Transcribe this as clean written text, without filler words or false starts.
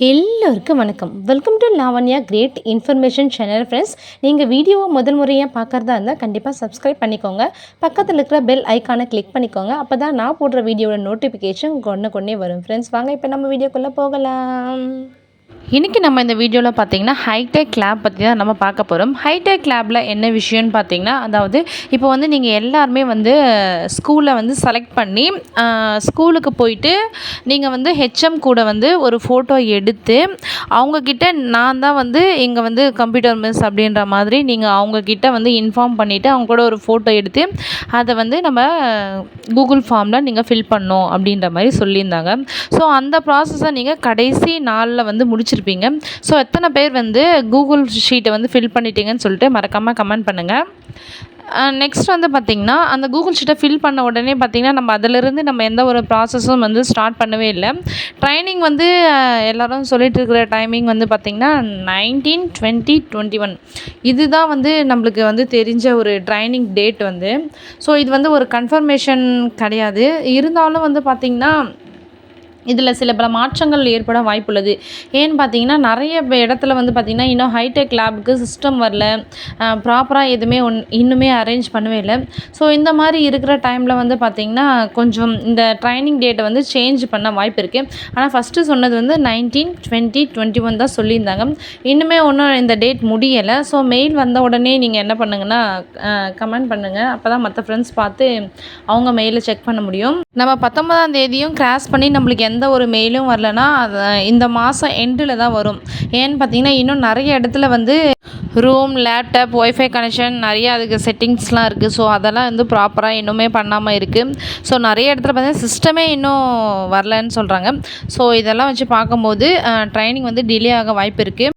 எல்லோருக்கும் வணக்கம். Welcome to Lavanya great information channel friends. நீங்கள் வீடியோவை முதல் முறையாக பார்க்குறதா இருந்தால் கண்டிப்பாக சப்ஸ்கிரைப் பண்ணிக்கோங்க. பக்கத்தில் இருக்கிற பெல் ஐக்கானை கிளிக் பண்ணிக்கோங்க. அப்போ தான் நான் போடுற வீடியோட நோட்டிஃபிகேஷன் கொண்டே வரும் ஃப்ரெண்ட்ஸ். வாங்க இப்போ நம்ம வீடியோக்குள்ளே போகலாம். இன்றைக்கி நம்ம இந்த வீடியோவில் பார்த்தீங்கன்னா ஹைடெக் லேப் பற்றி தான் நம்ம பார்க்க போகிறோம். ஹைடெக் லேபில் என்ன விஷயம்னு பார்த்தீங்கன்னா, அதாவது இப்போ வந்து நீங்கள் எல்லாருமே வந்து ஸ்கூலை வந்து செலக்ட் பண்ணி ஸ்கூலுக்கு போயிட்டு நீங்கள் வந்து ஹெச்எம் கூட வந்து ஒரு ஃபோட்டோ எடுத்து அவங்கக்கிட்ட நான் தான் வந்து இங்கே வந்து கம்ப்யூட்டர் மிஸ் அப்படின்ற மாதிரி நீங்கள் அவங்கக்கிட்ட வந்து இன்ஃபார்ம் பண்ணிவிட்டு அவங்க கூட ஒரு ஃபோட்டோ எடுத்து அதை வந்து நம்ம கூகுள் ஃபார்மில் நீங்கள் ஃபில் பண்ணணும் அப்படின்ற மாதிரி சொல்லியிருந்தாங்க. ஸோ அந்த ப்ராசஸை நீங்கள் கடைசி நாளில் வந்து முடிச்சிருப்பீங்க. ஸோ எத்தனை பேர் வந்து கூகுள் ஷீட்டை வந்து ஃபில் பண்ணிட்டீங்கன்னு சொல்லிட்டு மறக்காமல் கமெண்ட் பண்ணுங்கள். நெக்ஸ்ட் வந்து பார்த்திங்கன்னா, அந்த கூகுள் ஷீட்டை ஃபில் பண்ண உடனே பார்த்திங்கன்னா நம்ம அதிலிருந்து நம்ம எந்த ஒரு ப்ராசஸும் வந்து ஸ்டார்ட் பண்ணவே இல்லை. ட்ரைனிங் வந்து எல்லோரும் சொல்லிகிட்டு இருக்கிற டைமிங் வந்து பார்த்திங்கன்னா 19, 20, 21 இதுதான் வந்து நம்மளுக்கு வந்து தெரிஞ்ச ஒரு ட்ரைனிங் டேட் வந்து. ஸோ இது வந்து ஒரு கன்ஃபர்மேஷன் கிடையாது. இருந்தாலும் வந்து பார்த்திங்கன்னா இதில் சில பல மாற்றங்கள் ஏற்பட வாய்ப்புள்ளது. ஏன்னு பார்த்தீங்கன்னா நிறைய இடத்துல வந்து பார்த்திங்கன்னா இன்னும் ஹைடெக் லேபுக்கு சிஸ்டம் வரல, ப்ராப்பராக எதுவுமே இன்னுமே அரேஞ்ச் பண்ணவே இல்லை. ஸோ இந்த மாதிரி இருக்கிற டைமில் வந்து பார்த்திங்கன்னா கொஞ்சம் இந்த ட்ரைனிங் டேட்டை வந்து சேஞ்ச் பண்ண வாய்ப்பு இருக்குது. ஆனால் ஃபஸ்ட்டு சொன்னது வந்து 19, 20, 21 தான் சொல்லியிருந்தாங்க. இன்னுமே ஒன்றும் இந்த டேட் முடியலை. ஸோ மெயில் வந்த உடனே நீங்கள் என்ன பண்ணுங்கன்னா கமெண்ட் பண்ணுங்கள். அப்போ தான் மற்ற ஃப்ரெண்ட்ஸ் பார்த்து அவங்க மெயிலை செக் பண்ண முடியும். நம்ம 19ஆம் தேதியும் கிராஸ் பண்ணி நம்மளுக்கு எந்த ஒரு மெயிலும் வரலன்னா அது இந்த மாதம் எண்டில் தான் வரும். ஏன்னு பார்த்தீங்கன்னா இன்னும் நிறைய இடத்துல வந்து ரூம், லேப்டாப், ஒய்ஃபை கனெக்ஷன் நிறையா அதுக்கு செட்டிங்ஸ்லாம் இருக்குது. ஸோ அதெல்லாம் வந்து ப்ராப்பராக இன்னுமே பண்ணாமல் இருக்குது. ஸோ நிறைய இடத்துல பார்த்தீங்கன்னா சிஸ்டமே இன்னும் வரலன்னு சொல்கிறாங்க. ஸோ இதெல்லாம் வச்சு பார்க்கும்போது ட்ரைனிங் வந்து டிலே ஆக வாய்ப்பு இருக்குது.